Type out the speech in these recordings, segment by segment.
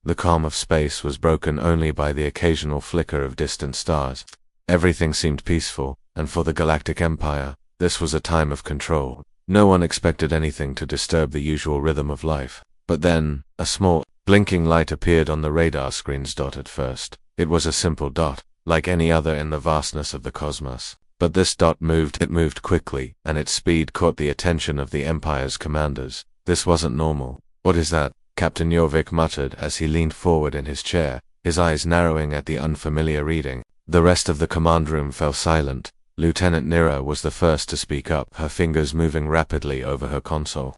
The calm of space was broken only by the occasional flicker of distant stars. Everything seemed peaceful, and for the Galactic Empire, this was a time of control. No one expected anything to disturb the usual rhythm of life. But then, a small, blinking light appeared on the radar screen's dot at first. It was a simple dot, like any other in the vastness of the cosmos. But this dot moved. It moved quickly, and its speed caught the attention of the Empire's commanders. This wasn't normal. "What is that?" Captain Jorvik muttered as he leaned forward in his chair, his eyes narrowing at the unfamiliar reading. The rest of the command room fell silent. Lieutenant Nira was the first to speak up, her fingers moving rapidly over her console.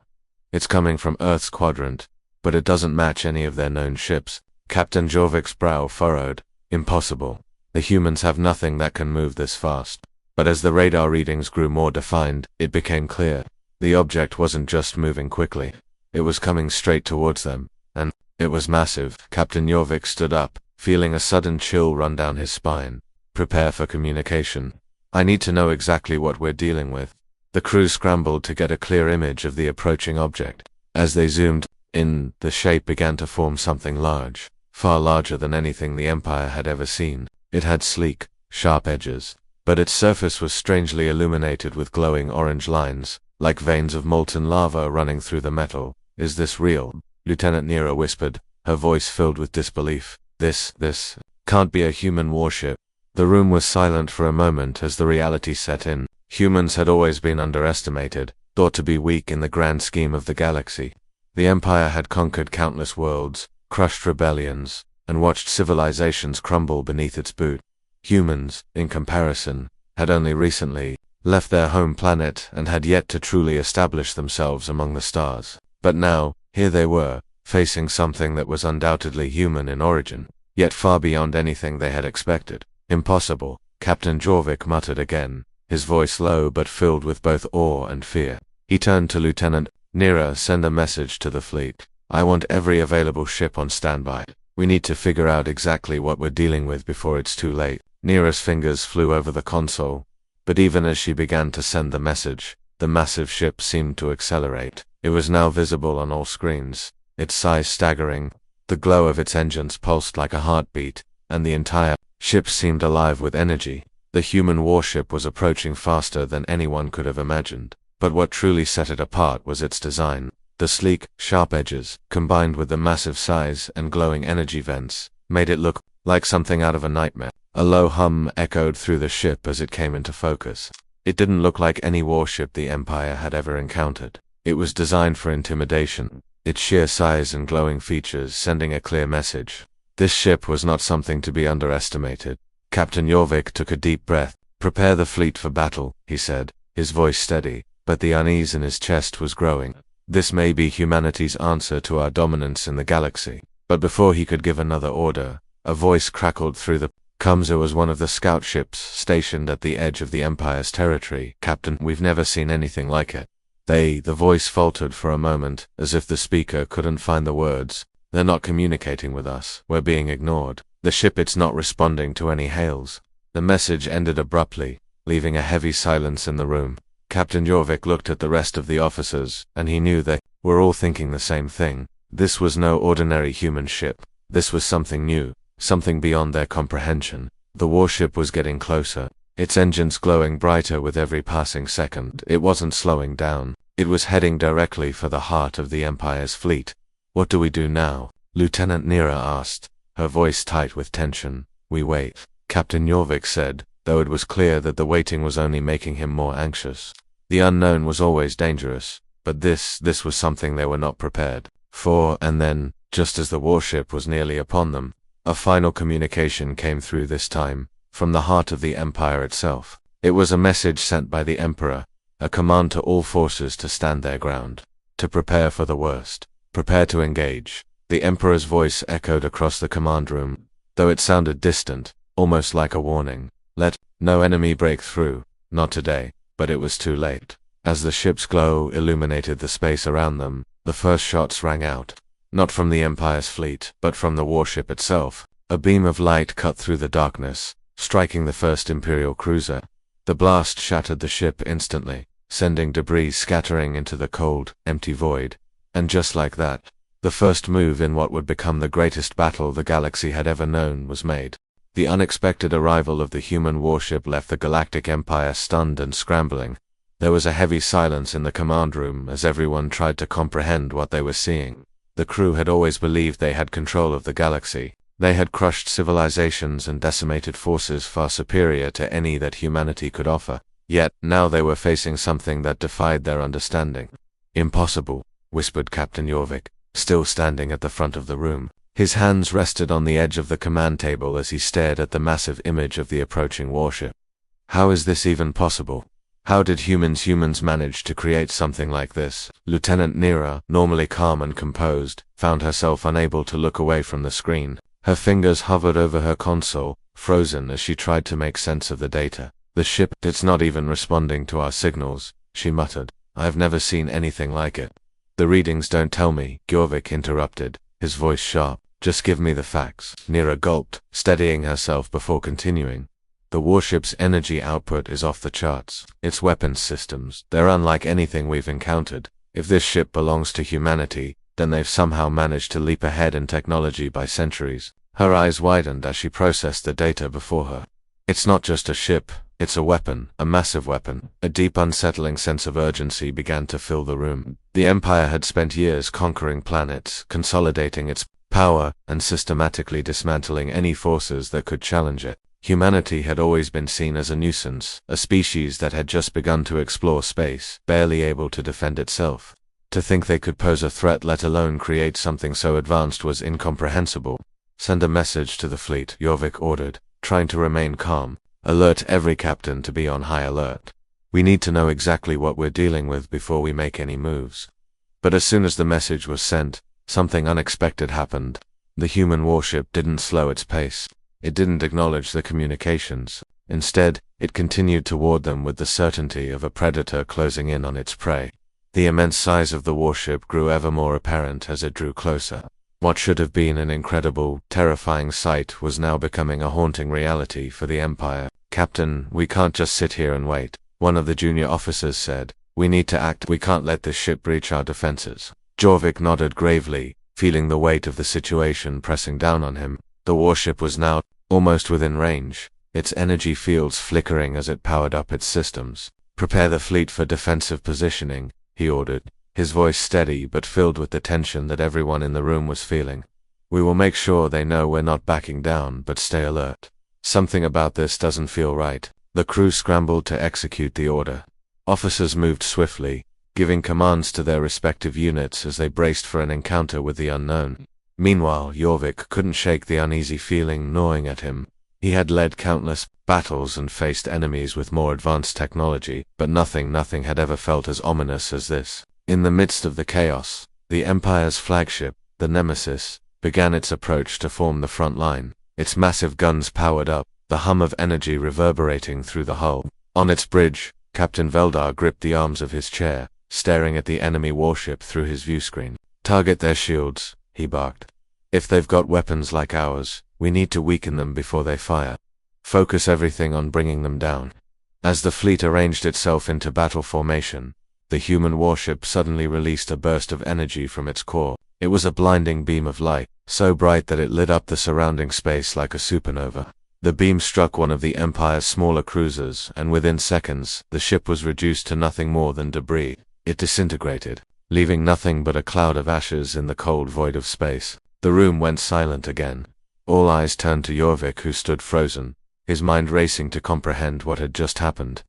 "It's coming from Earth's quadrant, but it doesn't match any of their known ships." Captain Jorvik's brow furrowed. "Impossible. The humans have nothing that can move this fast." But as the radar readings grew more defined, it became clear. The object wasn't just moving quickly. It was coming straight towards them, and it was massive. Captain Jorvik stood up, feeling a sudden chill run down his spine. "Prepare for communication. I need to know exactly what we're dealing with." The crew scrambled to get a clear image of the approaching object. As they zoomed in, the shape began to form something large, far larger than anything the Empire had ever seen. It had sleek, sharp edges, but its surface was strangely illuminated with glowing orange lines, like veins of molten lava running through the metal. "Is this real?" Lieutenant Nira whispered, her voice filled with disbelief. This can't be a human warship." The room was silent for a moment as the reality set in. Humans had always been underestimated, thought to be weak in the grand scheme of the galaxy. The Empire had conquered countless worlds, crushed rebellions, and watched civilizations crumble beneath its boot. Humans, in comparison, had only recently left their home planet and had yet to truly establish themselves among the stars. But now, here they were, facing something that was undoubtedly human in origin, yet far beyond anything they had expected. "Impossible," Captain Jorvik muttered again, his voice low but filled with both awe and fear. He turned to Lieutenant Nira. "Send a message to the fleet. I want every available ship on standby. We need to figure out exactly what we're dealing with before it's too late." Nira's fingers flew over the console, but even as she began to send the message, the massive ship seemed to accelerate. It was now visible on all screens, its size staggering. The glow of its engines pulsed like a heartbeat, and the entire ship seemed alive with energy. The human warship was approaching faster than anyone could have imagined. But what truly set it apart was its design. The sleek, sharp edges, combined with the massive size and glowing energy vents, made it look like something out of a nightmare. A low hum echoed through the ship as it came into focus. It didn't look like any warship the Empire had ever encountered. It was designed for intimidation, its sheer size and glowing features sending a clear message. This ship was not something to be underestimated. Captain Jorvik took a deep breath. "Prepare the fleet for battle," he said, his voice steady, but the unease in his chest was growing. "This may be humanity's answer to our dominance in the galaxy." But before he could give another order, a voice crackled through the comms. It was one of the scout ships stationed at the edge of the Empire's territory. "Captain, we've never seen anything like it." The voice faltered for a moment, as if the speaker couldn't find the words. "They're not communicating with us. We're being ignored. The ship, it's not responding to any hails." The message ended abruptly, leaving a heavy silence in the room. Captain Jorvik looked at the rest of the officers, and he knew they were all thinking the same thing. This was no ordinary human ship. This was something new, something beyond their comprehension. The warship was getting closer, its engines glowing brighter with every passing second. It wasn't slowing down. It was heading directly for the heart of the Empire's fleet. "What do we do now?" Lieutenant Nira asked, her voice tight with tension. "We wait," Captain Jorvik said, though it was clear that the waiting was only making him more anxious. The unknown was always dangerous, but this was something they were not prepared for. And then, just as the warship was nearly upon them, a final communication came through, this time from the heart of the Empire itself. It was a message sent by the Emperor, a command to all forces to stand their ground, to prepare for the worst, prepare to engage. The Emperor's voice echoed across the command room, though it sounded distant, almost like a warning. "Let no enemy break through, not today." But it was too late. As the ship's glow illuminated the space around them, the first shots rang out. Not from the Empire's fleet, but from the warship itself. A beam of light cut through the darkness, striking the first Imperial cruiser. The blast shattered the ship instantly, sending debris scattering into the cold, empty void. And just like that, The first move in what would become the greatest battle the galaxy had ever known was made. The unexpected arrival of the human warship left the Galactic Empire stunned and scrambling. There was a heavy silence in the command room as everyone tried to comprehend what they were seeing. The crew had always believed they had control of the galaxy. They had crushed civilizations and decimated forces far superior to any that humanity could offer. Yet, now they were facing something that defied their understanding. "Impossible," whispered Captain Jorvik, still standing at the front of the room. His hands rested on the edge of the command table as he stared at the massive image of the approaching warship. "How is this even possible? How did humans manage to create something like this?" Lieutenant Nira, normally calm and composed, found herself unable to look away from the screen. Her fingers hovered over her console, frozen as she tried to make sense of the data. "The ship, it's not even responding to our signals," she muttered. "I've never seen anything like it." "The readings don't tell me," Jorvik interrupted, his voice sharp. "Just give me the facts." Nira gulped, steadying herself before continuing. "The warship's energy output is off the charts. Its weapons systems, they're unlike anything we've encountered. If this ship belongs to humanity, then they've somehow managed to leap ahead in technology by centuries." Her eyes widened as she processed the data before her. "It's not just a ship, it's a weapon, a massive weapon." A deep unsettling sense of urgency began to fill the room. The Empire had spent years conquering planets, consolidating its power, and systematically dismantling any forces that could challenge it. Humanity had always been seen as a nuisance, a species that had just begun to explore space, barely able to defend itself. To think they could pose a threat, let alone create something so advanced, was incomprehensible. "Send a message to the fleet," Jorvik ordered, trying to remain calm. "Alert every captain to be on high alert. We need to know exactly what we're dealing with before we make any moves." But as soon as the message was sent, something unexpected happened. The human warship didn't slow its pace. It didn't acknowledge the communications. Instead, it continued toward them with the certainty of a predator closing in on its prey. The immense size of the warship grew ever more apparent as it drew closer. What should have been an incredible, terrifying sight was now becoming a haunting reality for the Empire. "Captain, we can't just sit here and wait," one of the junior officers said. "We need to act. We can't let this ship breach our defenses." Jorvik nodded gravely, feeling the weight of the situation pressing down on him. The warship was now almost within range, its energy fields flickering as it powered up its systems. "Prepare the fleet for defensive positioning," he ordered, his voice steady but filled with the tension that everyone in the room was feeling. "We will make sure they know we're not backing down, but stay alert." "Something about this doesn't feel right." The crew scrambled to execute the order. Officers moved swiftly, giving commands to their respective units as they braced for an encounter with the unknown. Meanwhile, Jorvik couldn't shake the uneasy feeling gnawing at him. He had led countless battles and faced enemies with more advanced technology, but nothing had ever felt as ominous as this. In the midst of the chaos, the Empire's flagship, the Nemesis, began its approach to form the front line. Its massive guns powered up, the hum of energy reverberating through the hull. On its bridge, Captain Veldar gripped the arms of his chair, staring at the enemy warship through his viewscreen. "Target their shields," he barked. "If they've got weapons like ours, we need to weaken them before they fire. Focus everything on bringing them down." As the fleet arranged itself into battle formation, the human warship suddenly released a burst of energy from its core. It was a blinding beam of light, so bright that it lit up the surrounding space like a supernova. The beam struck one of the Empire's smaller cruisers, and within seconds, the ship was reduced to nothing more than debris. It disintegrated, leaving nothing but a cloud of ashes in the cold void of space. The room went silent again. All eyes turned to Jorvik, who stood frozen, his mind racing to comprehend what had just happened.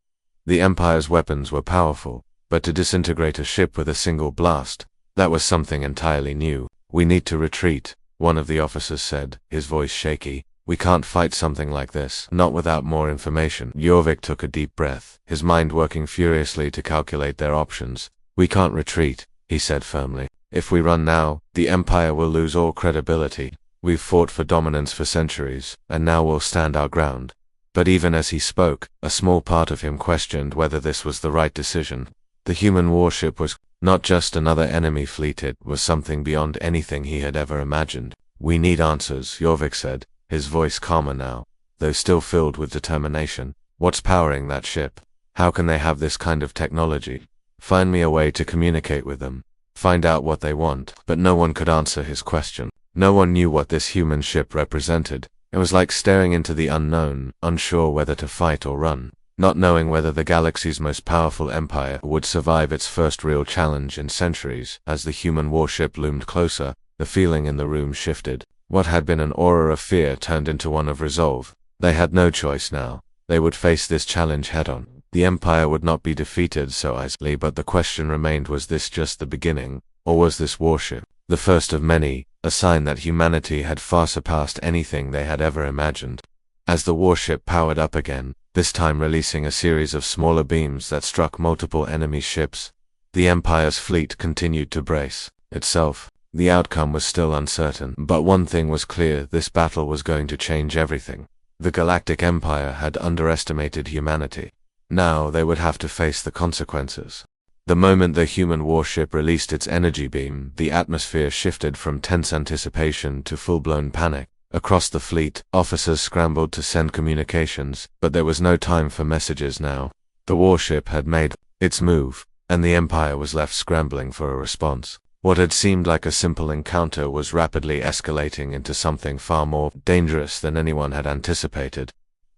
The Empire's weapons were powerful, but to disintegrate a ship with a single blast, that was something entirely new. "We need to retreat," one of the officers said, his voice shaky. "We can't fight something like this, not without more information." Jorvik took a deep breath, his mind working furiously to calculate their options. "We can't retreat," he said firmly. "If we run now, the Empire will lose all credibility. We've fought for dominance for centuries, and now we'll stand our ground." But even as he spoke, a small part of him questioned whether this was the right decision. The human warship was not just another enemy fleet, it was something beyond anything he had ever imagined. "We need answers," Jorvik said, his voice calmer now, though still filled with determination. "What's powering that ship? How can they have this kind of technology? Find me a way to communicate with them." find out what they want, but no one could answer his question. No one knew what this human ship represented. It was like staring into the unknown, unsure whether to fight or run, not knowing whether the galaxy's most powerful empire would survive its first real challenge in centuries. As the human warship loomed closer, the feeling in the room shifted. What had been an aura of fear turned into one of resolve. They had no choice now. They would face this challenge head-on. The Empire would not be defeated so easily, but the question remained, was this just the beginning, or was this warship, the first of many, a sign that humanity had far surpassed anything they had ever imagined? As the warship powered up again, this time releasing a series of smaller beams that struck multiple enemy ships, the Empire's fleet continued to brace itself. The outcome was still uncertain, but one thing was clear: this battle was going to change everything. The Galactic Empire had underestimated humanity. Now they would have to face the consequences. The moment the human warship released its energy beam, the atmosphere shifted from tense anticipation to full-blown panic. Across the fleet, officers scrambled to send communications, but there was no time for messages now. The warship had made its move, and the Empire was left scrambling for a response. What had seemed like a simple encounter was rapidly escalating into something far more dangerous than anyone had anticipated.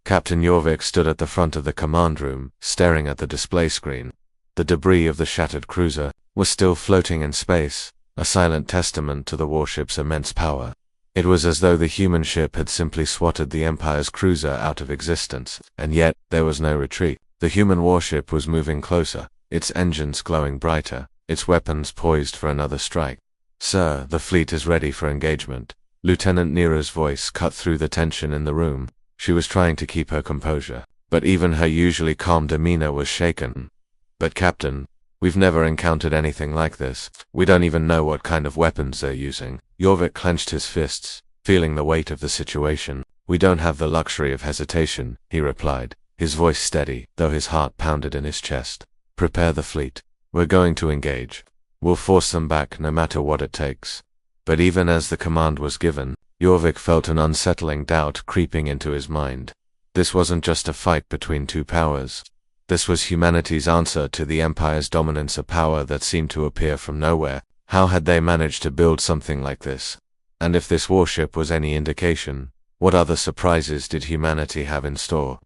Captain Jorvik stood at the front of the command room, staring at the display screen. The debris of the shattered cruiser was still floating in space, a silent testament to the warship's immense power. It was as though the human ship had simply swatted the Empire's cruiser out of existence, and yet there was no retreat. The human warship was moving closer, its engines glowing brighter, its weapons poised for another strike. "Sir, the fleet is ready for engagement." Lieutenant Neera's voice cut through the tension in the room. She was trying to keep her composure, but even her usually calm demeanor was shaken. "But Captain, we've never encountered anything like this. We don't even know what kind of weapons they're using." Jorvik clenched his fists, feeling the weight of the situation. "We don't have the luxury of hesitation," he replied, his voice steady, though his heart pounded in his chest. "Prepare the fleet. We're going to engage. We'll force them back no matter what it takes." But even as the command was given, Jorvik felt an unsettling doubt creeping into his mind. This wasn't just a fight between two powers. This was humanity's answer to the Empire's dominance, a power that seemed to appear from nowhere. How had they managed to build something like this? And if this warship was any indication, what other surprises did humanity have in store?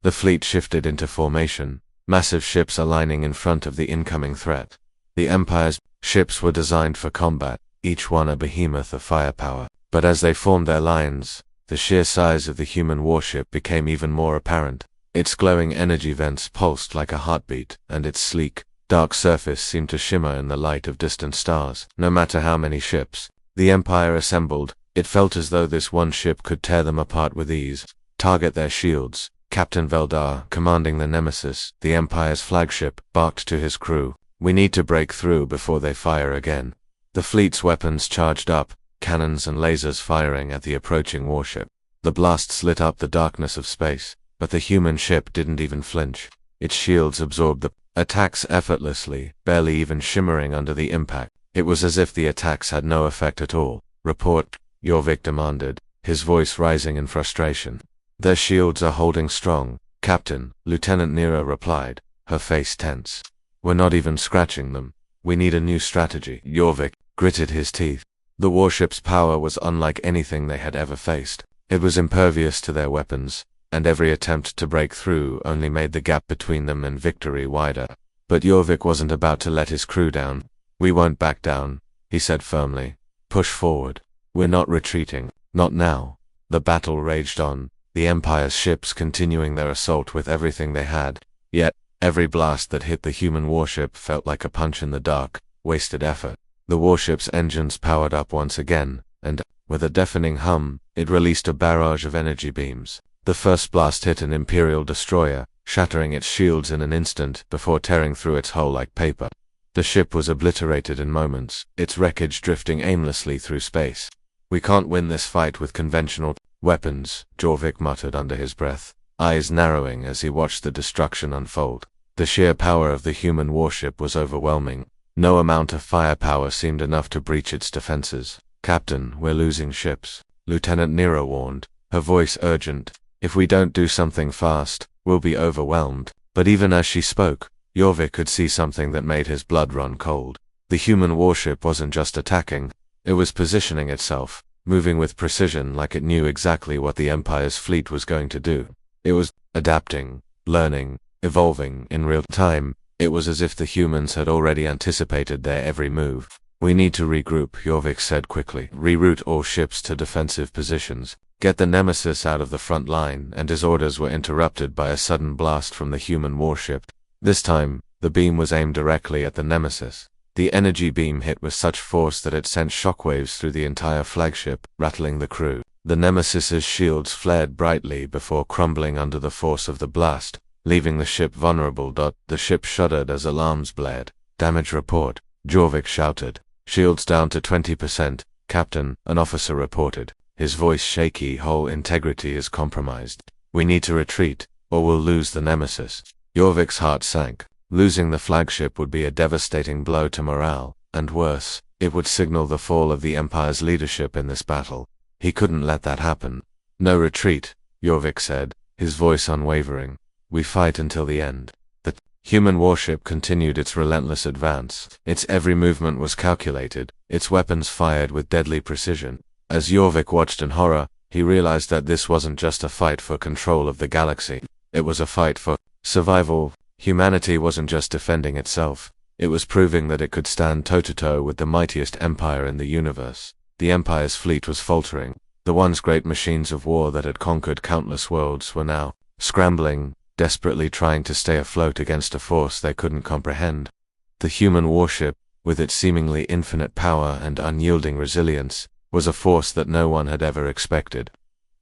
The fleet shifted into formation, massive ships aligning in front of the incoming threat. The Empire's ships were designed for combat, each one a behemoth of firepower. But as they formed their lines, the sheer size of the human warship became even more apparent. Its glowing energy vents pulsed like a heartbeat, and its sleek, dark surface seemed to shimmer in the light of distant stars. No matter how many ships the Empire assembled, it felt as though this one ship could tear them apart with ease, target their shields. Captain Veldar, commanding the Nemesis, the Empire's flagship, barked to his crew, "We need to break through before they fire again." The fleet's weapons charged up, cannons and lasers firing at the approaching warship. The blasts lit up the darkness of space, but the human ship didn't even flinch. Its shields absorbed the attacks effortlessly, barely even shimmering under the impact. It was as if the attacks had no effect at all. "Report," Jorvik demanded, his voice rising in frustration. "Their shields are holding strong, Captain," Lieutenant Neera replied, her face tense. "We're not even scratching them. We need a new strategy." Jorvik gritted his teeth. The warship's power was unlike anything they had ever faced. It was impervious to their weapons, and every attempt to break through only made the gap between them and victory wider. But Jorvik wasn't about to let his crew down. "We won't back down," he said firmly. "Push forward. We're not retreating. Not now." The battle raged on, the Empire's ships continuing their assault with everything they had. Yet, every blast that hit the human warship felt like a punch in the dark, wasted effort. The warship's engines powered up once again, and, with a deafening hum, it released a barrage of energy beams. The first blast hit an Imperial destroyer, shattering its shields in an instant before tearing through its hull like paper. The ship was obliterated in moments, its wreckage drifting aimlessly through space. "We can't win this fight with conventional weapons," Jorvik muttered under his breath, eyes narrowing as he watched the destruction unfold. The sheer power of the human warship was overwhelming. No amount of firepower seemed enough to breach its defenses. "Captain, we're losing ships," Lieutenant Neera warned, her voice urgent. "If we don't do something fast, we'll be overwhelmed." But even as she spoke, Jorvik could see something that made his blood run cold. The human warship wasn't just attacking, it was positioning itself, moving with precision like it knew exactly what the Empire's fleet was going to do. It was adapting, learning, evolving in real time. It was as if the humans had already anticipated their every move. "We need to regroup," Jorvik said quickly. "Reroute all ships to defensive positions. Get the Nemesis out of the front line," and his orders were interrupted by a sudden blast from the human warship. This time, the beam was aimed directly at the Nemesis. The energy beam hit with such force that it sent shockwaves through the entire flagship, rattling the crew. The Nemesis's shields flared brightly before crumbling under the force of the blast, leaving the ship vulnerable. The ship shuddered as alarms blared. "Damage report," Jorvik shouted. "Shields down to 20%, Captain," an officer reported. His voice shaky. "Hull integrity is compromised. We need to retreat, or we'll lose the Nemesis." Jorvik's heart sank. Losing the flagship would be a devastating blow to morale, and worse, it would signal the fall of the Empire's leadership in this battle. He couldn't let that happen. "No retreat," Jorvik said, his voice unwavering. "We fight until the end." The human warship continued its relentless advance. Its every movement was calculated, its weapons fired with deadly precision. As Jorvik watched in horror, he realized that this wasn't just a fight for control of the galaxy. It was a fight for survival. Humanity wasn't just defending itself, it was proving that it could stand toe-to-toe with the mightiest empire in the universe. The Empire's fleet was faltering. The once great machines of war that had conquered countless worlds were now scrambling, desperately trying to stay afloat against a force they couldn't comprehend. The human warship, with its seemingly infinite power and unyielding resilience, was a force that no one had ever expected.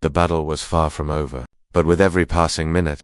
The battle was far from over, but with every passing minute,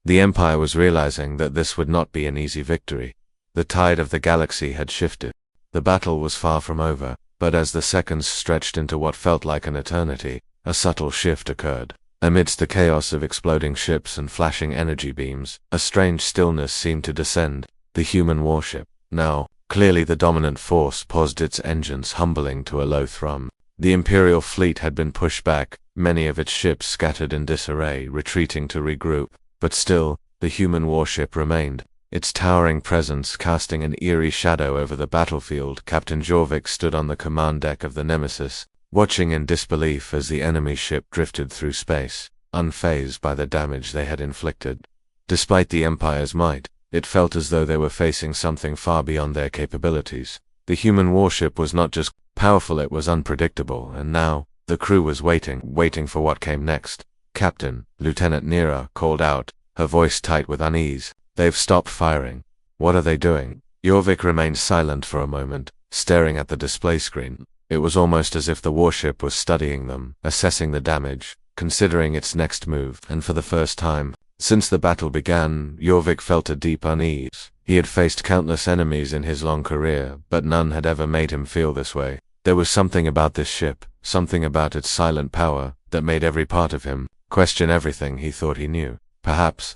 the Empire was realizing that this would not be an easy victory. The tide of the galaxy had shifted. The battle was far from over, but as the seconds stretched into what felt like an eternity, a subtle shift occurred. Amidst the chaos of exploding ships and flashing energy beams, a strange stillness seemed to descend. The human warship, now clearly the dominant force, paused its engines, humbling to a low thrum. The Imperial fleet had been pushed back, many of its ships scattered in disarray, retreating to regroup. But still, the human warship remained, its towering presence casting an eerie shadow over the battlefield. Captain Jorvik stood on the command deck of the Nemesis, watching in disbelief as the enemy ship drifted through space, unfazed by the damage they had inflicted. Despite the Empire's might, it felt as though they were facing something far beyond their capabilities. The human warship was not just powerful, it was unpredictable, and now, the crew was waiting for what came next. "Captain," Lieutenant Nera called out, her voice tight with unease. "They've stopped firing. What are they doing?" Jorvik remained silent for a moment, staring at the display screen. It was almost as if the warship was studying them, assessing the damage, considering its next move, and for the first time since the battle began, Jorvik felt a deep unease. He had faced countless enemies in his long career, but none had ever made him feel this way. There was something about this ship, something about its silent power, that made every part of him question everything he thought he knew. Perhaps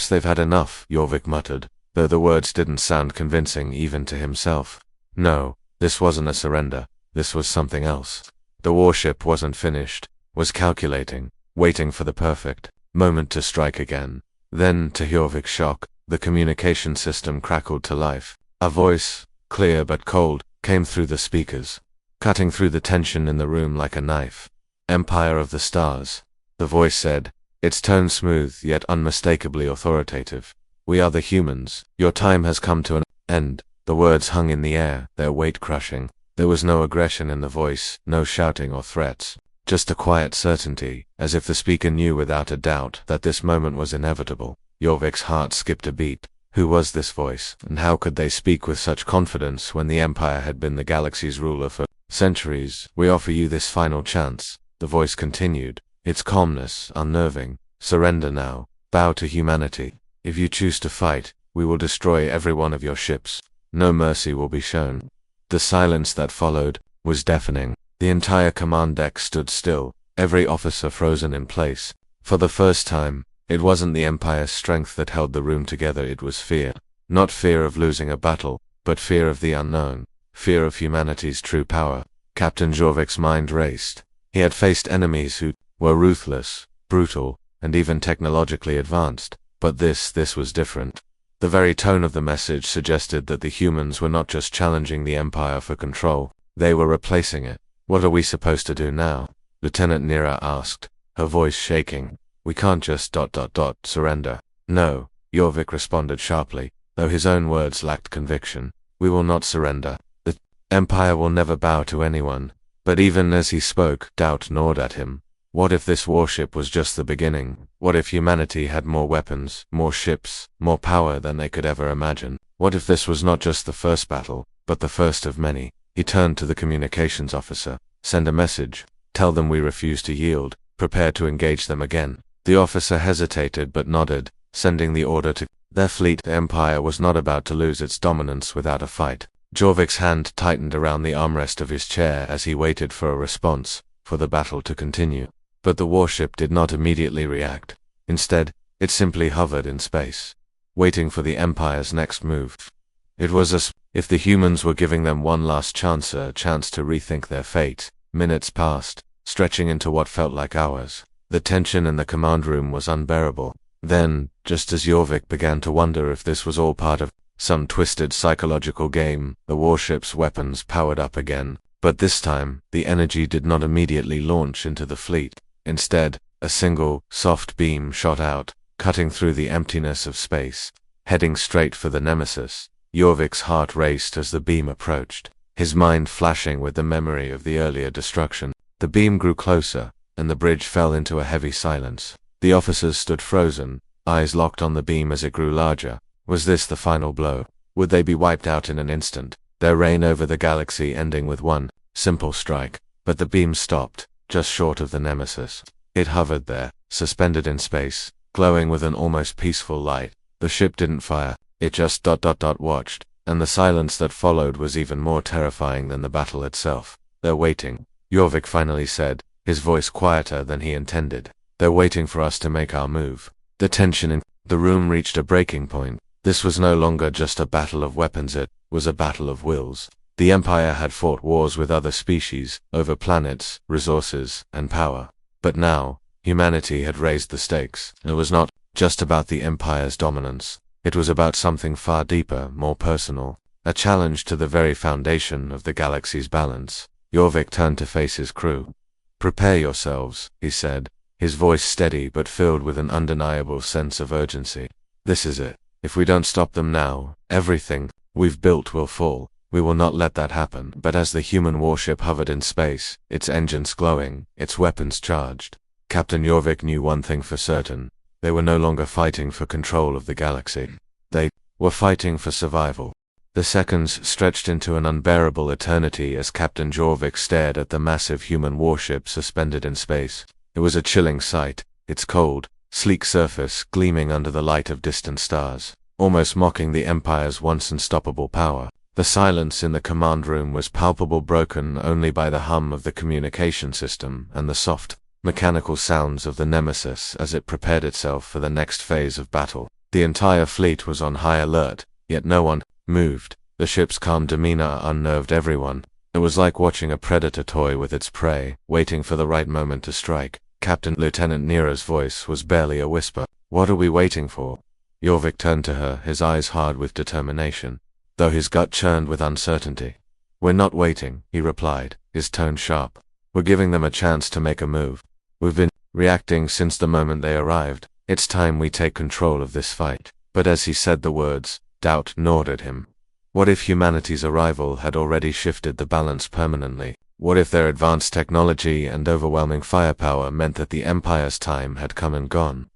they've had enough," Jorvik muttered, though the words didn't sound convincing even to himself. No, this wasn't a surrender, this was something else. The warship wasn't finished, was calculating, waiting for the perfect moment to strike again. Then, to Jorvik's shock, the communication system crackled to life. A voice, clear but cold, came through the speakers, cutting through the tension in the room like a knife. "Empire of the Stars," the voice said, its tone smooth yet unmistakably authoritative. "We are the humans. Your time has come to an end." The words hung in the air, their weight crushing. There was no aggression in the voice, no shouting or threats, just a quiet certainty, as if the speaker knew without a doubt that this moment was inevitable. Jorvik's heart skipped a beat. Who was this voice, and how could they speak with such confidence when the Empire had been the galaxy's ruler for centuries? "We offer you this final chance," the voice continued, its calmness unnerving. "Surrender now. Bow to humanity. If you choose to fight, we will destroy every one of your ships. No mercy will be shown." The silence that followed was deafening. The entire command deck stood still, every officer frozen in place. For the first time, it wasn't the Empire's strength that held the room together, it was fear. Not fear of losing a battle, but fear of the unknown, fear of humanity's true power. Captain Jorvik's mind raced. He had faced enemies who were ruthless, brutal, and even technologically advanced, but this was different. The very tone of the message suggested that the humans were not just challenging the Empire for control, they were replacing it. "What are we supposed to do now?" Lieutenant Nira asked, her voice shaking. "We can't just ... surrender." "No," Jorvik responded sharply, though his own words lacked conviction. "We will not surrender. The Empire will never bow to anyone." But even as he spoke, doubt gnawed at him. What if this warship was just the beginning? What if humanity had more weapons, more ships, more power than they could ever imagine? What if this was not just the first battle, but the first of many? He turned to the communications officer. "Send a message. Tell them we refuse to yield. Prepare to engage them again." The officer hesitated but nodded, sending the order to their fleet. The Empire was not about to lose its dominance without a fight. Jorvik's hand tightened around the armrest of his chair as he waited for a response, for the battle to continue. But the warship did not immediately react. Instead, it simply hovered in space, waiting for the Empire's next move. It was as if the humans were giving them one last chance, a chance to rethink their fate. Minutes passed, stretching into what felt like hours. The tension in the command room was unbearable. Then, just as Jorvik began to wonder if this was all part of some twisted psychological game, the warship's weapons powered up again. But this time, the energy did not immediately launch into the fleet. Instead, a single, soft beam shot out, cutting through the emptiness of space, heading straight for the Nemesis. Jorvik's heart raced as the beam approached, his mind flashing with the memory of the earlier destruction. The beam grew closer, and the bridge fell into a heavy silence. The officers stood frozen, eyes locked on the beam as it grew larger. Was this the final blow? Would they be wiped out in an instant, their reign over the galaxy ending with one simple strike? But the beam stopped, just short of the Nemesis. It hovered there, suspended in space, glowing with an almost peaceful light. The ship didn't fire, it just ... watched, and the silence that followed was even more terrifying than the battle itself. "They're waiting," Jorvik finally said, his voice quieter than he intended. "They're waiting for us to make our move." The tension in the room reached a breaking point. This was no longer just a battle of weapons, it was a battle of wills. The Empire had fought wars with other species, over planets, resources, and power. But now, humanity had raised the stakes. It was not just about the Empire's dominance. It was about something far deeper, more personal, a challenge to the very foundation of the galaxy's balance. Jorvik turned to face his crew. "Prepare yourselves," he said, his voice steady but filled with an undeniable sense of urgency. "This is it. If we don't stop them now, everything we've built will fall. We will not let that happen." But as the human warship hovered in space, its engines glowing, its weapons charged, Captain Jorvik knew one thing for certain. They were no longer fighting for control of the galaxy. They were fighting for survival. The seconds stretched into an unbearable eternity as Captain Jorvik stared at the massive human warship suspended in space. It was a chilling sight, its cold, sleek surface gleaming under the light of distant stars, almost mocking the Empire's once unstoppable power. The silence in the command room was palpable, broken only by the hum of the communication system and the soft, mechanical sounds of the Nemesis as it prepared itself for the next phase of battle. The entire fleet was on high alert, yet no one moved. The ship's calm demeanor unnerved everyone. It was like watching a predator toy with its prey, waiting for the right moment to strike. Lieutenant Nira's voice was barely a whisper. "What are we waiting for?" Jorvik turned to her, his eyes hard with determination, though his gut churned with uncertainty. "We're not waiting," he replied, his tone sharp. "We're giving them a chance to make a move. We've been reacting since the moment they arrived. It's time we take control of this fight." But as he said the words, doubt gnawed at him. What if humanity's arrival had already shifted the balance permanently? What if their advanced technology and overwhelming firepower meant that the Empire's time had come and gone?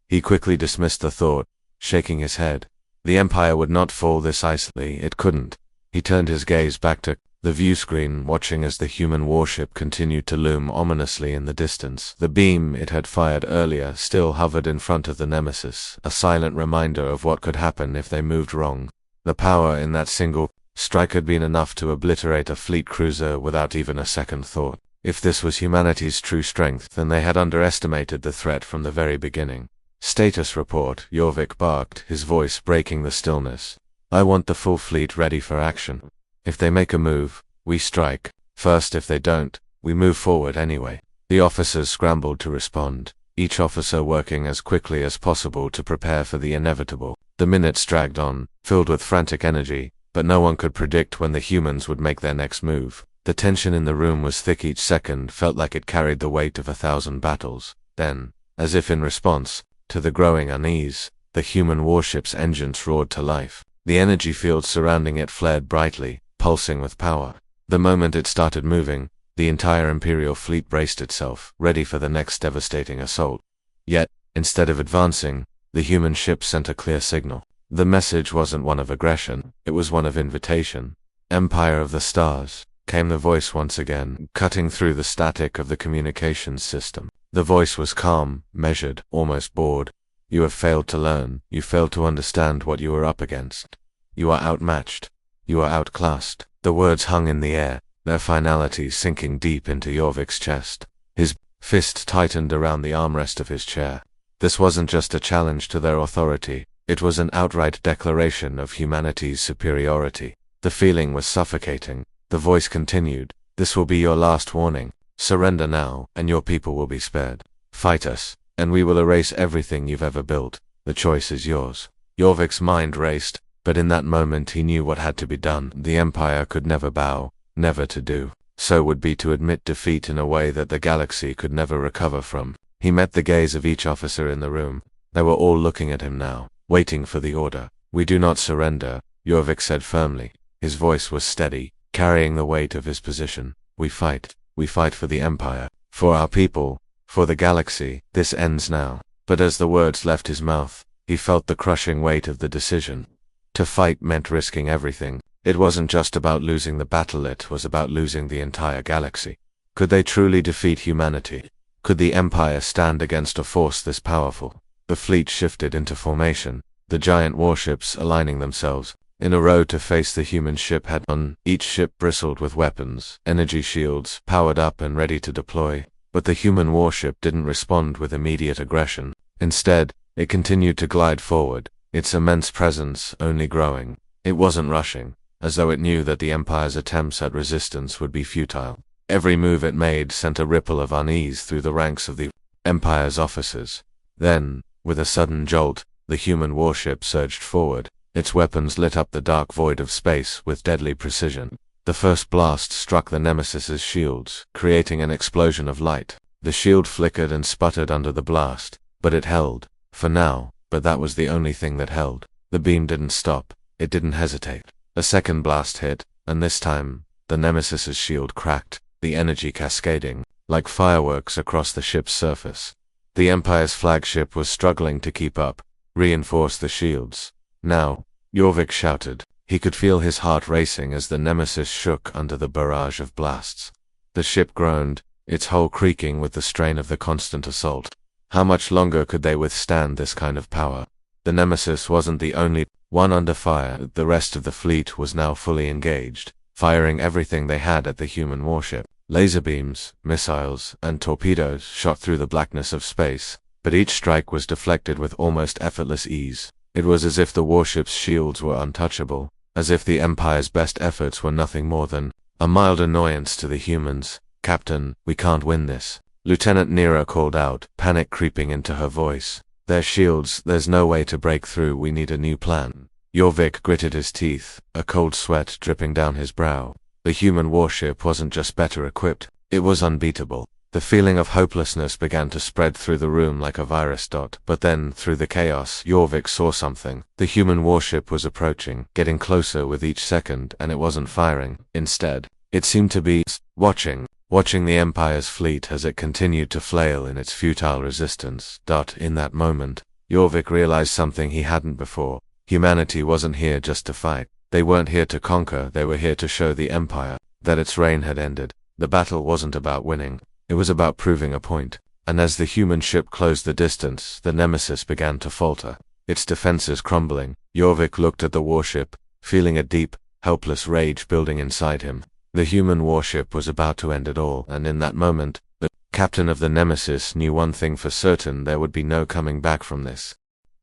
He quickly dismissed the thought, shaking his head. The Empire would not fall this easily, it couldn't. He turned his gaze back to the viewscreen, watching as the human warship continued to loom ominously in the distance. The beam it had fired earlier still hovered in front of the Nemesis, a silent reminder of what could happen if they moved wrong. The power in that single strike had been enough to obliterate a fleet cruiser without even a second thought. If this was humanity's true strength, then they had underestimated the threat from the very beginning. "Status report," Jorvik barked, his voice breaking the stillness. "I want the full fleet ready for action. If they make a move, we strike. First, if they don't, we move forward anyway." The officers scrambled to respond, each officer working as quickly as possible to prepare for the inevitable. The minutes dragged on, filled with frantic energy, but no one could predict when the humans would make their next move. The tension in the room was thick. Each second felt like it carried the weight of 1,000 battles. Then, as if in response to the growing unease, the human warship's engines roared to life. The energy field surrounding it flared brightly, pulsing with power. The moment it started moving, the entire Imperial fleet braced itself, ready for the next devastating assault. Yet, instead of advancing, the human ship sent a clear signal. The message wasn't one of aggression, it was one of invitation. "Empire of the Stars," came the voice once again, cutting through the static of the communications system. The voice was calm, measured, almost bored. "You have failed to learn, you failed to understand what you were up against. You are outmatched. You are outclassed." The words hung in the air, their finality sinking deep into Jorvik's chest. His fist tightened around the armrest of his chair. This wasn't just a challenge to their authority, it was an outright declaration of humanity's superiority. The feeling was suffocating. The voice continued, "This will be your last warning. Surrender now, and your people will be spared. Fight us, and we will erase everything you've ever built. The choice is yours." Jorvik's mind raced, but in that moment he knew what had to be done. The Empire could never bow, never to do. So would be to admit defeat in a way that the galaxy could never recover from. He met the gaze of each officer in the room. They were all looking at him now, waiting for the order. "We do not surrender," Jorvik said firmly. His voice was steady, carrying the weight of his position. We fight for the Empire, for our people, for the galaxy. This ends now." But as the words left his mouth, he felt the crushing weight of the decision. To fight meant risking everything. It wasn't just about losing the battle, it was about losing the entire galaxy. Could they truly defeat humanity? Could the Empire stand against a force this powerful? The fleet shifted into formation, the giant warships aligning themselves in a row to face the human ship head-on. Each ship bristled with weapons, energy shields, powered up and ready to deploy. But the human warship didn't respond with immediate aggression. Instead, it continued to glide forward, its immense presence only growing. It wasn't rushing, as though it knew that the Empire's attempts at resistance would be futile. Every move it made sent a ripple of unease through the ranks of the Empire's officers. Then, with a sudden jolt, the human warship surged forward. Its weapons lit up the dark void of space with deadly precision. The first blast struck the Nemesis's shields, creating an explosion of light. The shield flickered and sputtered under the blast, but it held, for now. But that was the only thing that held. The beam didn't stop, it didn't hesitate. A second blast hit, and this time, the Nemesis's shield cracked, the energy cascading, like fireworks across the ship's surface. The Empire's flagship was struggling to keep up, reinforce the shields. "Now," Jorvik shouted. He could feel his heart racing as the Nemesis shook under the barrage of blasts. The ship groaned, its hull creaking with the strain of the constant assault. How much longer could they withstand this kind of power? The Nemesis wasn't the only one under fire. The rest of the fleet was now fully engaged, firing everything they had at the human warship. Laser beams, missiles, and torpedoes shot through the blackness of space, but each strike was deflected with almost effortless ease. It was as if the warship's shields were untouchable, as if the Empire's best efforts were nothing more than a mild annoyance to the humans. "Captain, we can't win this," Lieutenant Nera called out, panic creeping into her voice. "Their shields, there's no way to break through, we need a new plan." Jorvik gritted his teeth, a cold sweat dripping down his brow. The human warship wasn't just better equipped, it was unbeatable. The feeling of hopelessness began to spread through the room like a virus. But then, through the chaos, Jorvik saw something. The human warship was approaching, getting closer with each second, and it wasn't firing. Instead, it seemed to be watching the Empire's fleet as it continued to flail in its futile resistance. In that moment, Jorvik realized something he hadn't before. Humanity wasn't here just to fight. They weren't here to conquer, they were here to show the Empire that its reign had ended. The battle wasn't about winning, it was about proving a point. And as the human ship closed the distance, the Nemesis began to falter, its defenses crumbling. Jorvik looked at the warship, feeling a deep, helpless rage building inside him. The human warship was about to end it all, and in that moment, the captain of the Nemesis knew one thing for certain: there would be no coming back from this.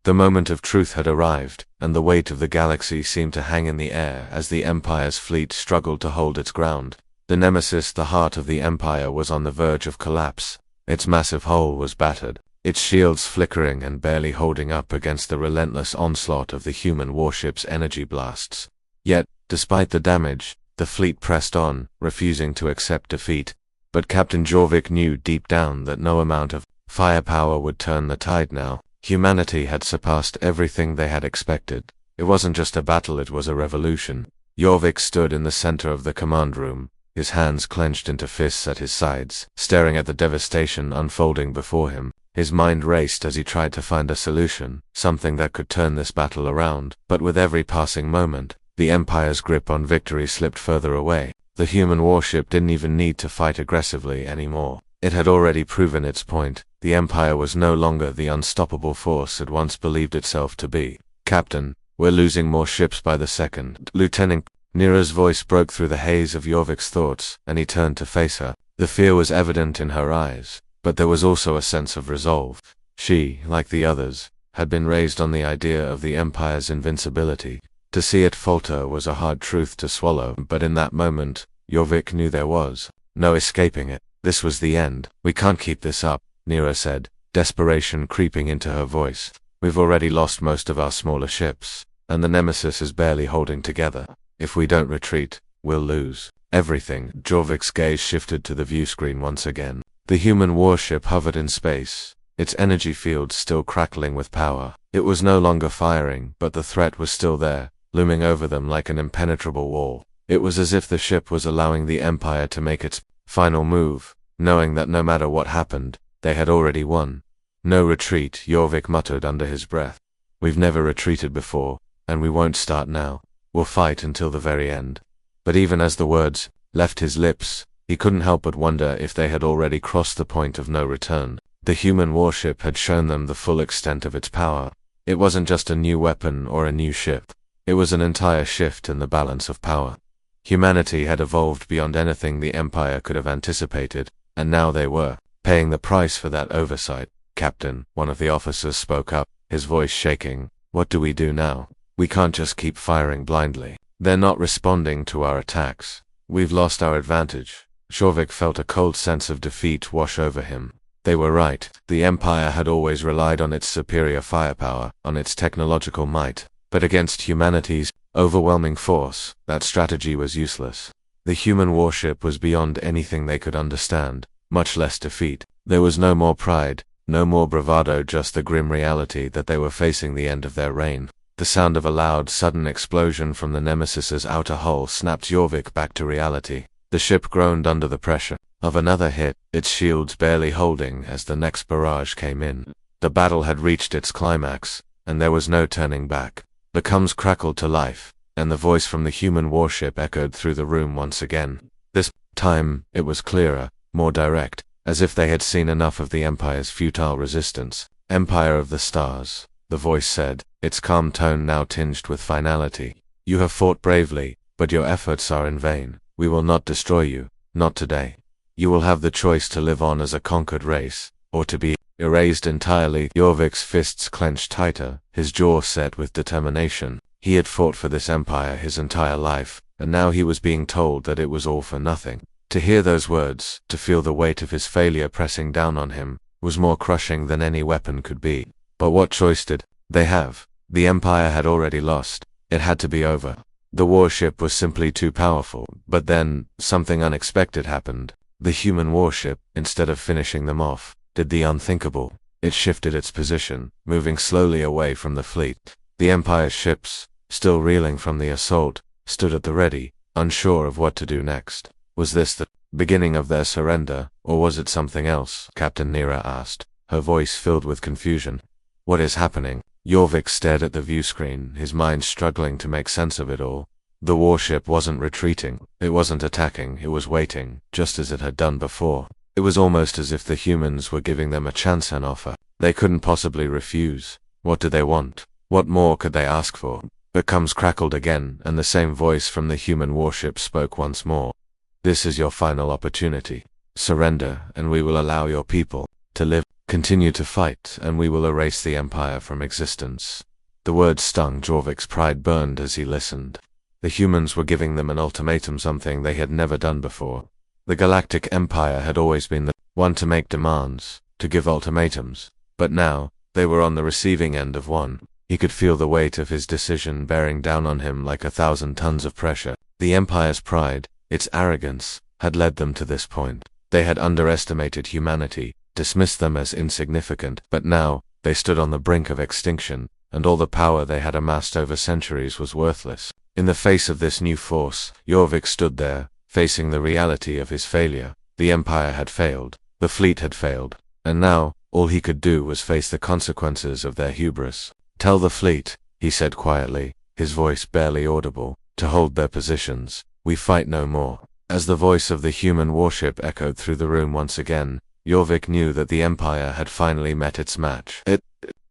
The moment of truth had arrived, and the weight of the galaxy seemed to hang in the air as the Empire's fleet struggled to hold its ground. The Nemesis, the heart of the Empire, was on the verge of collapse. Its massive hull was battered, its shields flickering and barely holding up against the relentless onslaught of the human warship's energy blasts. Yet, despite the damage, the fleet pressed on, refusing to accept defeat. But Captain Jorvik knew deep down that no amount of firepower would turn the tide now. Humanity had surpassed everything they had expected. It wasn't just a battle, it was a revolution. Jorvik stood in the center of the command room, his hands clenched into fists at his sides, staring at the devastation unfolding before him. His mind raced as he tried to find a solution, something that could turn this battle around. But with every passing moment, the Empire's grip on victory slipped further away. The human warship didn't even need to fight aggressively anymore. It had already proven its point. The Empire was no longer the unstoppable force it once believed itself to be. "Captain, we're losing more ships by the second." Lieutenant Nira's voice broke through the haze of Jorvik's thoughts, and he turned to face her. The fear was evident in her eyes, but there was also a sense of resolve. She, like the others, had been raised on the idea of the Empire's invincibility. To see it falter was a hard truth to swallow, but in that moment, Jorvik knew there was no escaping it. This was the end. "We can't keep this up," Nira said, desperation creeping into her voice. "We've already lost most of our smaller ships, and the Nemesis is barely holding together. If we don't retreat, we'll lose everything." Jorvik's gaze shifted to the view screen once again. The human warship hovered in space, its energy fields still crackling with power. It was no longer firing, but the threat was still there, looming over them like an impenetrable wall. It was as if the ship was allowing the Empire to make its final move, knowing that no matter what happened, they had already won. "No retreat," Jorvik muttered under his breath. "We've never retreated before, and we won't start now. We'll fight until the very end." But even as the words left his lips, he couldn't help but wonder if they had already crossed the point of no return. The human warship had shown them the full extent of its power. It wasn't just a new weapon or a new ship. It was an entire shift in the balance of power. Humanity had evolved beyond anything the Empire could have anticipated, and now they were paying the price for that oversight. "Captain," one of the officers spoke up, his voice shaking, "what do we do now? We can't just keep firing blindly. They're not responding to our attacks. We've lost our advantage." Jorvik felt a cold sense of defeat wash over him. They were right. The Empire had always relied on its superior firepower, on its technological might. But against humanity's overwhelming force, that strategy was useless. The human warship was beyond anything they could understand, much less defeat. There was no more pride, no more bravado, just the grim reality that they were facing the end of their reign. The sound of a loud, sudden explosion from the Nemesis's outer hull snapped Jorvik back to reality. The ship groaned under the pressure of another hit, its shields barely holding as the next barrage came in. The battle had reached its climax, and there was no turning back. The comms crackled to life, and the voice from the human warship echoed through the room once again. This time, it was clearer, more direct, as if they had seen enough of the Empire's futile resistance. "Empire of the Stars," the voice said, its calm tone now tinged with finality. "You have fought bravely, but your efforts are in vain. We will not destroy you, not today. You will have the choice to live on as a conquered race, or to be erased entirely." Jorvik's fists clenched tighter, his jaw set with determination. He had fought for this empire his entire life, and now he was being told that it was all for nothing. To hear those words, to feel the weight of his failure pressing down on him, was more crushing than any weapon could be. But what choice did they have? The Empire had already lost. It had to be over. The warship was simply too powerful. But then, something unexpected happened. The human warship, instead of finishing them off, did the unthinkable. It shifted its position, moving slowly away from the fleet. The Empire's ships, still reeling from the assault, stood at the ready, unsure of what to do next. Was this the beginning of their surrender, or was it something else? Captain Nira asked, her voice filled with confusion. "What is happening?" Jorvik stared at the view screen, his mind struggling to make sense of it all. The warship wasn't retreating, it wasn't attacking, it was waiting, just as it had done before. It was almost as if the humans were giving them a chance, an offer they couldn't possibly refuse. What did they want? What more could they ask for? The comms crackled again, and the same voice from the human warship spoke once more. "This is your final opportunity. Surrender, and we will allow your people to live. Continue to fight, and we will erase the Empire from existence." The words stung. Jorvik's pride burned as he listened. The humans were giving them an ultimatum, something they had never done before. The Galactic Empire had always been the one to make demands, to give ultimatums. But now, they were on the receiving end of one. He could feel the weight of his decision bearing down on him like 1,000 tons of pressure. The Empire's pride, its arrogance, had led them to this point. They had underestimated humanity, dismissed them as insignificant, but now, they stood on the brink of extinction, and all the power they had amassed over centuries was worthless. In the face of this new force, Jorvik stood there, facing the reality of his failure. The Empire had failed, the fleet had failed, and now, all he could do was face the consequences of their hubris. "Tell the fleet," he said quietly, his voice barely audible, "to hold their positions. We fight no more." As the voice of the human warship echoed through the room once again, Jorvik knew that the Empire had finally met its match. It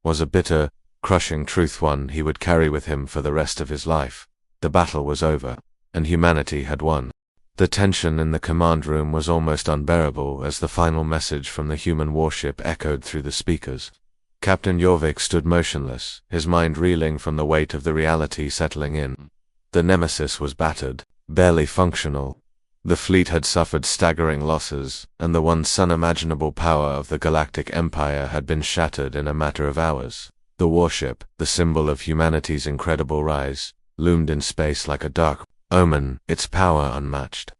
was a bitter, crushing truth, one he would carry with him for the rest of his life. The battle was over, and humanity had won. The tension in the command room was almost unbearable as the final message from the human warship echoed through the speakers. Captain Jorvik stood motionless, his mind reeling from the weight of the reality settling in. The Nemesis was battered, barely functional. The fleet had suffered staggering losses, and the once unimaginable power of the Galactic Empire had been shattered in a matter of hours. The warship, the symbol of humanity's incredible rise, loomed in space like a dark omen, its power unmatched.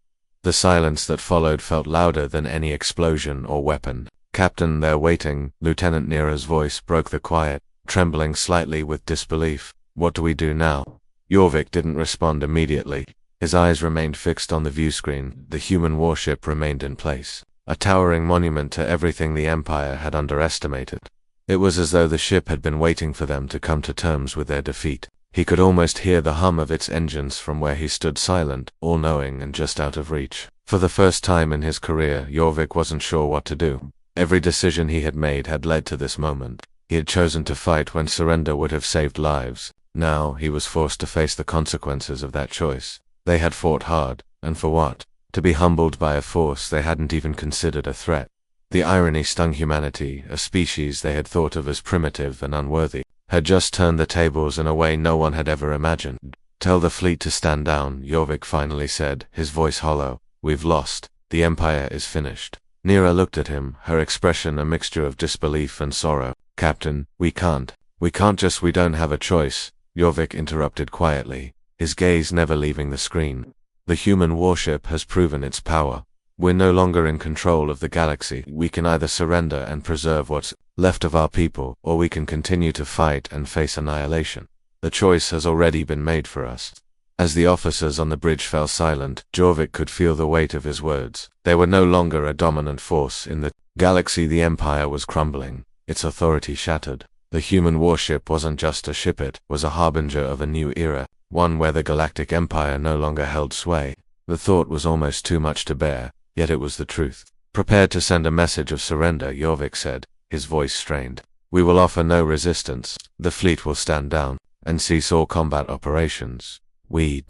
The silence that followed felt louder than any explosion or weapon. "Captain, they're waiting." Lieutenant Neera's voice broke the quiet, trembling slightly with disbelief. "What do we do now?" Jorvik didn't respond immediately. His eyes remained fixed on the viewscreen. The human warship remained in place, a towering monument to everything the Empire had underestimated. It was as though the ship had been waiting for them to come to terms with their defeat. He could almost hear the hum of its engines from where he stood silent, all-knowing and just out of reach. For the first time in his career, Jorvik wasn't sure what to do. Every decision he had made had led to this moment. He had chosen to fight when surrender would have saved lives. Now, he was forced to face the consequences of that choice. They had fought hard, and for what? To be humbled by a force they hadn't even considered a threat. The irony stung humanity, a species they had thought of as primitive and unworthy, had just turned the tables in a way no one had ever imagined. "Tell the fleet to stand down," Jorvik finally said, his voice hollow. "We've lost. The Empire is finished." Neera looked at him, her expression a mixture of disbelief and sorrow. "Captain, we can't just, we don't have a choice," Jorvik interrupted quietly, his gaze never leaving the screen. "The human warship has proven its power. We're no longer in control of the galaxy. We can either surrender and preserve what's left of our people, or we can continue to fight and face annihilation. The choice has already been made for us." As the officers on the bridge fell silent, Jorvik could feel the weight of his words. They were no longer a dominant force in the galaxy. The Empire was crumbling, its authority shattered. The human warship wasn't just a ship, it was a harbinger of a new era, one where the Galactic Empire no longer held sway. The thought was almost too much to bear, yet it was the truth. "Prepared to send a message of surrender," Jorvik said, his voice strained. "We will offer no resistance. The fleet will stand down and cease all combat operations. We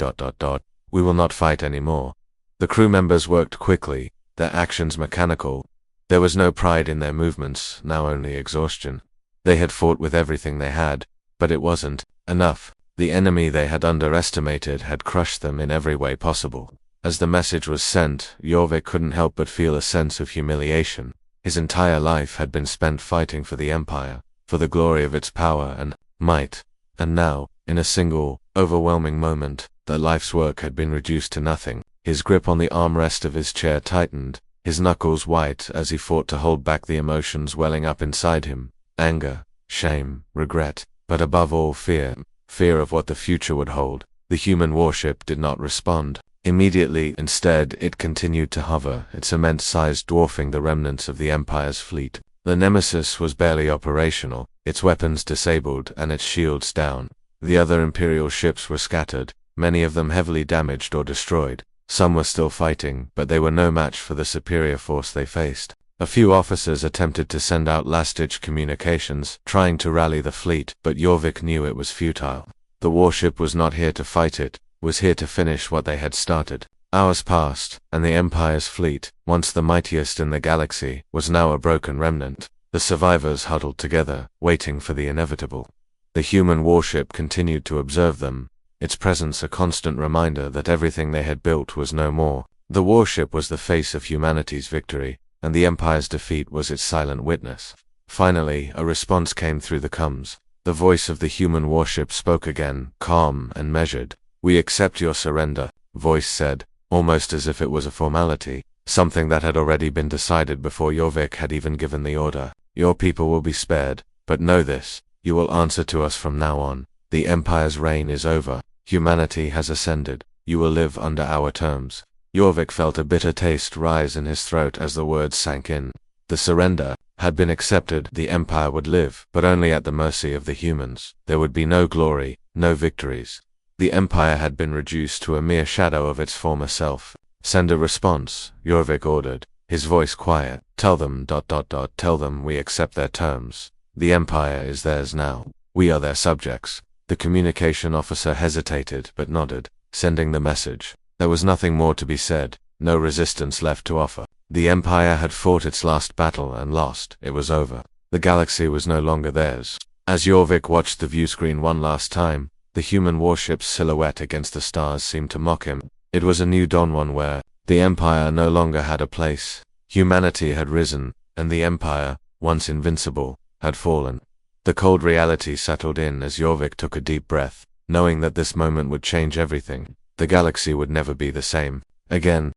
will not fight anymore." The crew members worked quickly, their actions mechanical. There was no pride in their movements, now only exhaustion. They had fought with everything they had, but it wasn't enough. The enemy they had underestimated had crushed them in every way possible. As the message was sent, Jorvik couldn't help but feel a sense of humiliation. His entire life had been spent fighting for the Empire, for the glory of its power and might. And now, in a single, overwhelming moment, that life's work had been reduced to nothing. His grip on the armrest of his chair tightened, his knuckles white as he fought to hold back the emotions welling up inside him. Anger, shame, regret, but above all fear. Fear of what the future would hold. The human warship did not respond immediately. Instead, it continued to hover, its immense size dwarfing the remnants of the Empire's fleet. The Nemesis was barely operational, its weapons disabled and its shields down. The other Imperial ships were scattered, many of them heavily damaged or destroyed. Some were still fighting, but they were no match for the superior force they faced. A few officers attempted to send out last-ditch communications, trying to rally the fleet, but Jorvik knew it was futile. The warship was not here to fight, it was here to finish what they had started. Hours passed, and the Empire's fleet, once the mightiest in the galaxy, was now a broken remnant. The survivors huddled together, waiting for the inevitable. The human warship continued to observe them, its presence a constant reminder that everything they had built was no more. The warship was the face of humanity's victory, and the Empire's defeat was its silent witness. Finally, a response came through the comms. The voice of the human warship spoke again, calm and measured. "We accept your surrender," voice said, almost as if it was a formality, something that had already been decided before Jorvik had even given the order. "Your people will be spared, but know this, you will answer to us from now on. The Empire's reign is over. Humanity has ascended. You will live under our terms." Jorvik felt a bitter taste rise in his throat as the words sank in. The surrender had been accepted. The Empire would live, but only at the mercy of the humans. There would be no glory, no victories. The Empire had been reduced to a mere shadow of its former self. "Send a response," Jorvik ordered, his voice quiet. "Tell them, tell them we accept their terms. The Empire is theirs now. We are their subjects." The communication officer hesitated but nodded, sending the message. There was nothing more to be said, no resistance left to offer. The Empire had fought its last battle and lost. It was over. The galaxy was no longer theirs. As Jorvik watched the viewscreen one last time, the human warship's silhouette against the stars seemed to mock him. It was a new dawn, one where the Empire no longer had a place. Humanity had risen, and the Empire, once invincible, had fallen. The cold reality settled in as Jorvik took a deep breath, knowing that this moment would change everything. The galaxy would never be the same again.